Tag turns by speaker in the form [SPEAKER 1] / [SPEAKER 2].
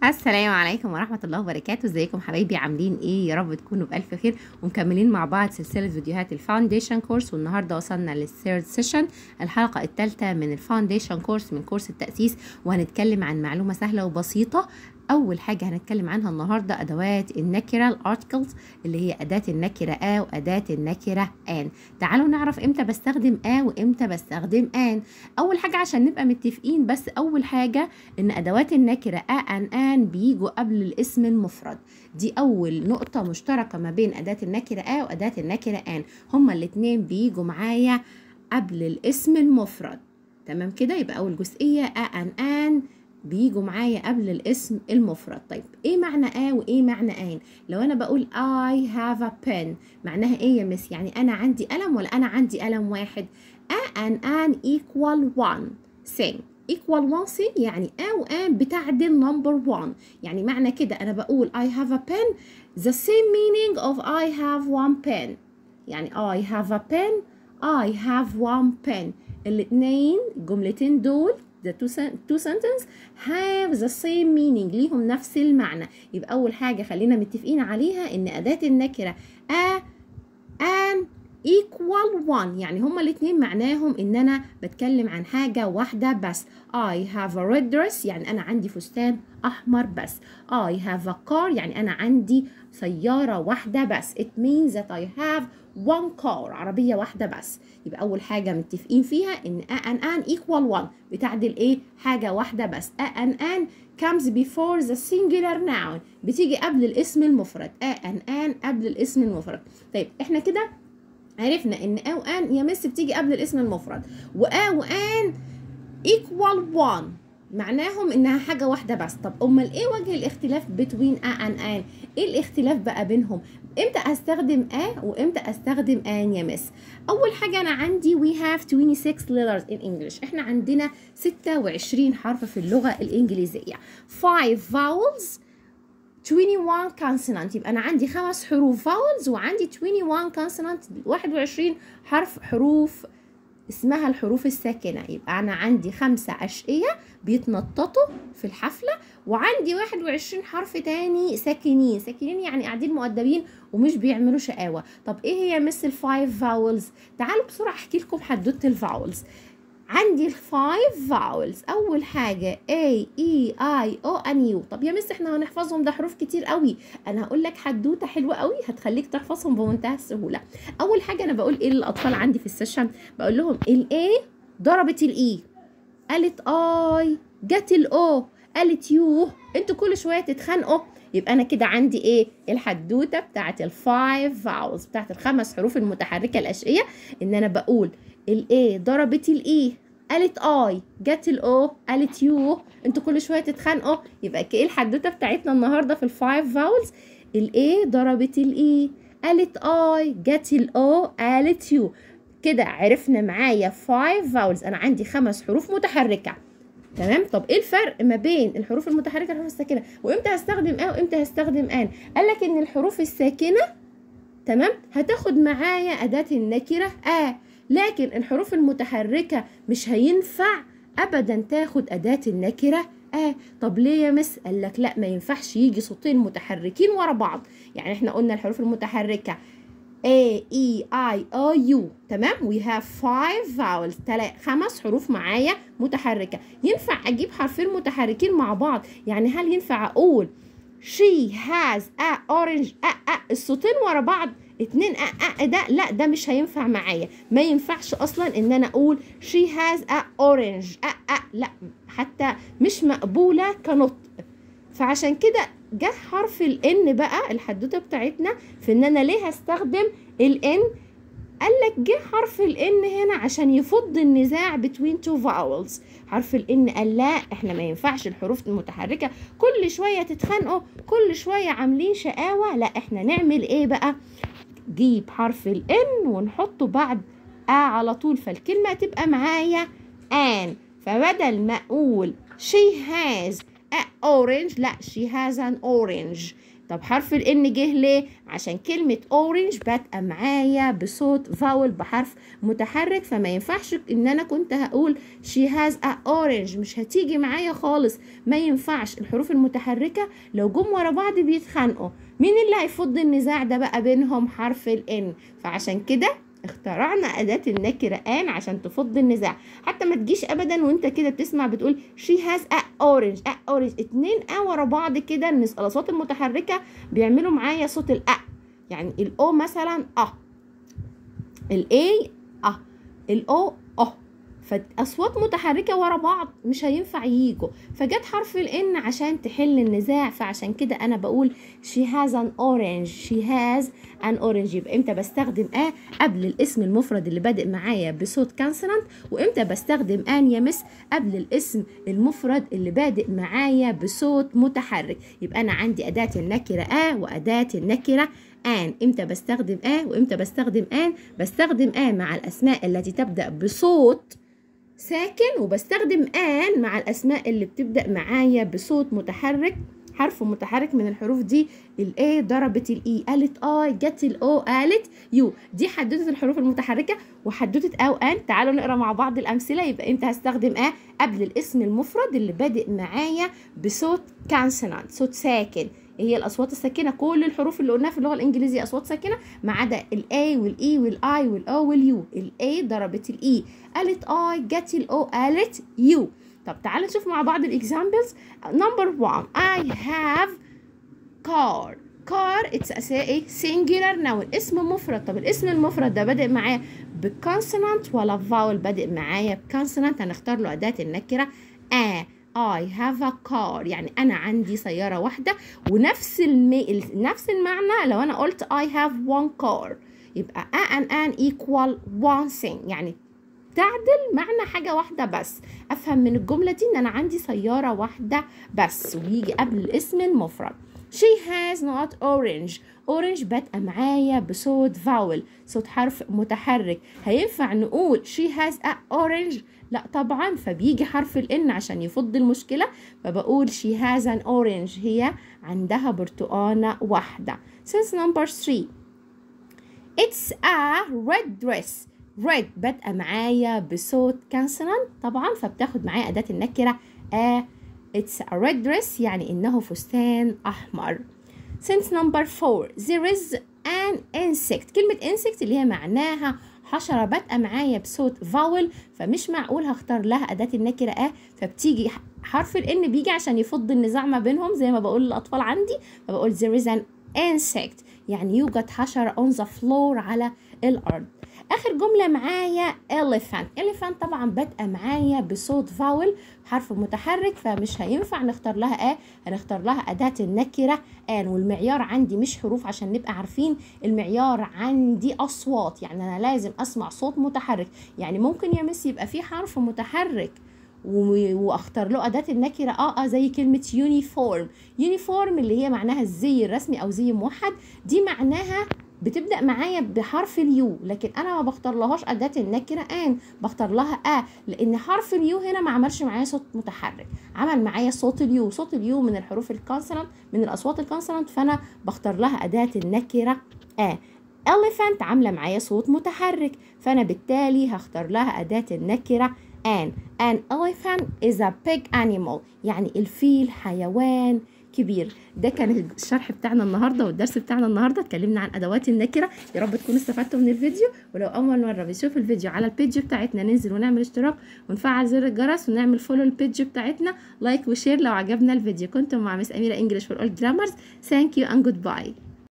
[SPEAKER 1] السلام عليكم ورحمة الله وبركاته. ازيكم حبايبي؟ عاملين ايه؟ يا رب تكونوا بألف خير ومكملين مع بعض سلسلة فيديوهات الفاونديشن كورس، والنهاردة وصلنا للثيرد سيشن، الحلقة الثالثة من الفاونديشن كورس من كورس التأسيس، وهنتكلم عن معلومة سهلة وبسيطة. أول حاجة هنتكلم عنها النهاردة أدوات النكرة الارتكلز، اللي هي أداة النكرة آ وأداة النكرة آن. تعالوا نعرف امتى بستخدم آ وامتى بستخدم آن. أول حاجة عشان نبقى متفقين، بس أول حاجة إن أدوات النكرة آن بيجوا قبل الاسم المفرد. دي أول نقطة مشتركة ما بين أداة النكرة آ وأداة النكرة آن، هما الاتنين بيجوا معايا قبل الاسم المفرد. تمام كده؟ يبقى أول جزئية آن بيجوا معايا قبل الاسم المفرد. طيب ايه معنى وايه معنى ان؟ لو انا بقول I have a pen، معناها ايه يا مس؟ يعني انا عندي قلم ولا انا عندي قلم واحد؟ an equal one thing. equal one thing يعني وان بتعدل number one. يعني معنى كده انا بقول I have a pen the same meaning of I have one pen. يعني I have a pen I have one pen. الاتنين الجملتين دول the two sentences have the same meaning، ليهم نفس المعنى. يبقى أول حاجة خلينا متفقين عليها إن أداة النكرة an equal one، يعني هما الاتنين معناهم إن أنا بتكلم عن حاجة واحدة بس. I have a red dress يعني أنا عندي فستان أحمر بس. I have a car يعني أنا عندي سيارة واحدة بس. It means that I have one car، عربية واحدة بس. يبقى أول حاجة متفقين فيها إن an equal one بتعدل إيه؟ حاجة واحدة بس. an comes before the singular noun، بتيجي قبل الاسم المفرد. an قبل الاسم المفرد. طيب إحنا كده عرفنا إن وان يا مس بتيجي قبل الاسم المفرد، وان equal one معناهم انها حاجه واحده بس. طب امال ايه وجه الاختلاف between ان؟ ايه الاختلاف بقى بينهم؟ امتى استخدم وامتى استخدم ان يا مس؟ اول حاجه انا عندي we have 26 letters in English، احنا عندنا 26 حرف في اللغه الانجليزيه. 5 vowels 21 consonant، يبقى انا عندي 5 حروف vowels وعندي 21 consonant 21 حروف اسمها الحروف الساكنة. يبقى أنا عندي 5 أشقية بيتنططوا في الحفلة، وعندي 21 حرف تاني ساكنين يعني قاعدين مؤدبين ومش بيعملوا شقاوة. طب إيه هي مثل الفايف فاولز؟ تعالوا بسرعة أحكي لكم حدوتة الفاولز. عندي الفايف فاولز، أول حاجة A E I O N U. طب يا مس احنا هنحفظهم، ده حروف كتير قوي. أنا هقول لك حدوتة حلوة قوي هتخليك تحفظهم بمنتهى السهولة. أول حاجة أنا بقول إيه للأطفال عندي في السيشن؟ بقول لهم ال A ضربت ال E، قالت I، جت ال O، قالت يو. انتوا كل شوية تتخانقوا. يبقى أنا كده عندي إيه؟ الحدوتة بتاعت الفايف فاولز، بتاعت الخمس حروف المتحركة الأشقية، إن أنا بقول الاي ضربت الاي، قالت اي، جت الاو، قالت يو. انتوا كل شويه تتخانقوا. يبقى ايه الحدوته بتاعتنا النهارده في الفايف فاولز؟ الاي ضربت الاي، قالت اي، جت الاو، قالت يو. كده عرفنا معايا 5 فاولز، انا عندي 5 حروف متحركه. تمام؟ طب ايه الفرق ما بين الحروف المتحركه والحروف الساكنه؟ وامتى هستخدم وامتى هستخدم ان؟ قال لك ان الحروف الساكنه تمام هتاخد معايا اداه النكره لكن الحروف المتحركة مش هينفع أبدا تاخد أداة النكرة طب ليه يا مس؟ قال لك لا، ما ينفعش يجي صوتين متحركين ورا بعض. يعني احنا قلنا الحروف المتحركة A E I O U، تمام؟ we have 5 vowels، 5 حروف معايا متحركة. ينفع أجيب حرفين متحركين مع بعض؟ يعني هل ينفع أقول she has a orange الصوتين ورا بعض 2 ده؟ لا، ده مش هينفع معايا. ما ينفعش اصلا ان انا اقول she has a orange لا، حتى مش مقبولة كنطق. فعشان كده جه حرف الان بقى الحدوته بتاعتنا في ان انا ليه هستخدم الان. قال لك جه حرف الان هنا عشان يفض النزاع between two vowels. حرف الان قال لا، احنا ما ينفعش الحروف المتحركه كل شويه تتخانقوا، كل شويه عاملين شقاوه. لا، احنا نعمل ايه بقى؟ جيب حرف الان ونحطه بعد على طول، فالكلمه تبقى معايا ان. فبدل ما اقول she has a orange، لا she has an orange. طب حرف الان جه ليه؟ عشان كلمة اورنج بادئة معايا بصوت فاول بحرف متحرك، فما ينفعش ان انا كنت هقول she has a orange، مش هتيجي معايا خالص، ما ينفعش. الحروف المتحركة لو جم ورا بعض بيتخانقوا، مين اللي هيفض النزاع ده بقى بينهم؟ حرف الان. فعشان كده اخترعنا أداة النكرة آن عشان تفض النزاع. حتى ما تجيش أبدا وانت كده بتسمع بتقول she has a orange، a orange، 2 ورا بعض كده. الأصوات المتحركة بيعملوا معايا صوت الأ، يعني الأو مثلا الأي الأو فأصوات متحركة ورا بعض مش هينفع ييجوا، فجت حرف الان عشان تحل النزاع. فعشان كده انا بقول she has an orange، she has an orange. يبقى امتى بستخدم قبل الاسم المفرد اللي بادئ معايا بصوت كونسونانت، وامتى بستخدم ان يا مس قبل الاسم المفرد اللي بادئ معايا بصوت متحرك. يبقى انا عندي اداة النكرة واداة النكرة آن. امتى بستخدم وامتى بستخدم آن؟ بستخدم مع الاسماء التي تبدأ بصوت ساكن، وبستخدم آن مع الأسماء اللي بتبدأ معايا بصوت متحرك، حرف متحرك من الحروف دي. الA ضربت الإي، قالت جت الأو، قالت يو. دي حدوتة الحروف المتحركة وحدوتة أو آن. تعالوا نقرأ مع بعض الأمثلة. يبقى إمتى هستخدم قبل الاسم المفرد اللي بادئ معايا بصوت كونسونانت، صوت ساكن. هي الأصوات الساكنة، كل الحروف اللي قلناها في اللغة الإنجليزية أصوات ساكنة ما عدا الA والإي والآي والأو واليو. الA ضربت الإي، قالت جت الأو، قالت يو. طب تعالوا نشوف مع بعض الإكزامبلز. نمبر 1 I have car. car it's a singular noun، اسم مفرد. طب الاسم المفرد ده بادئ معايا بكونسونانت ولا فاول؟ بادئ معايا بكونسونانت، هنختار له أداة النكرة I have a car، يعني أنا عندي سيارة واحدة. ونفس نفس المعنى لو أنا قلت I have one car، يبقى an equal one thing، يعني تعدل معنى حاجة واحدة بس. أفهم من الجملة دي إن أنا عندي سيارة واحدة بس، ويجي قبل الاسم المفرد. She has not orange. orange بادئة معايا بصوت فاول، صوت حرف متحرك. هينفع نقول she has a orange؟ لا طبعا، فبيجي حرف الان عشان يفض المشكلة، فبقول she has an orange، هي عندها برتقانة واحدة. Sense number 3 it's a red dress. red بادئة معايا بصوت consonant طبعا، فبتاخد معايا أداة النكرة it's a red dress، يعني إنه فستان أحمر. Sense number 4 there is an insect. كلمة insect اللي هي معناها حشرة بادئة معايا بصوت فاول، فمش معقول هختار لها أداة النكرة فبتيجي حرف الان بيجي عشان يفض النزاع ما بينهم زي ما بقول للأطفال عندي، فبقول there is an insect، يعني يوجد حشرة on the floor على الأرض. آخر جملة معايا elephant. elephant طبعا بادئة معايا بصوت فاول حرف متحرك، فمش هينفع نختار لها هنختار لها أداة النكرة آن. والمعيار عندي مش حروف، عشان نبقى عارفين المعيار عندي أصوات، يعني أنا لازم أسمع صوت متحرك. يعني ممكن يا مس يبقى في حرف متحرك واختار له أداة النكرة زي كلمة يونيفورم. يونيفورم اللي هي معناها الزي الرسمي أو زي موحد، دي معناها بتبدأ معايا بحرف اليو، لكن أنا ما بختار لهاش أداة النكرة آن، بختار لها لأن حرف اليو هنا ما عملش معايا صوت متحرك، عمل معايا صوت اليو. صوت اليو من الحروف الكونسونانت، من الأصوات الكونسونانت، فأنا بختار لها أداة النكرة elephant عاملة معايا صوت متحرك، فأنا بالتالي هختار لها أداة النكرة an elephant is a big animal، يعني الفيل حيوان كبير. ده كان الشرح بتاعنا النهارده والدرس بتاعنا النهارده، اتكلمنا عن ادوات النكره. يا رب تكونوا استفدتوا من الفيديو، ولو اول مره بتشوف الفيديو على البيج بتاعتنا ننزل ونعمل اشتراك ونفعل زر الجرس ونعمل فولو البيج بتاعتنا، لايك وشير لو عجبنا الفيديو. كنتم مع مس اميره انجلش فور اول جرامرز. ثانك يو اند جود باي.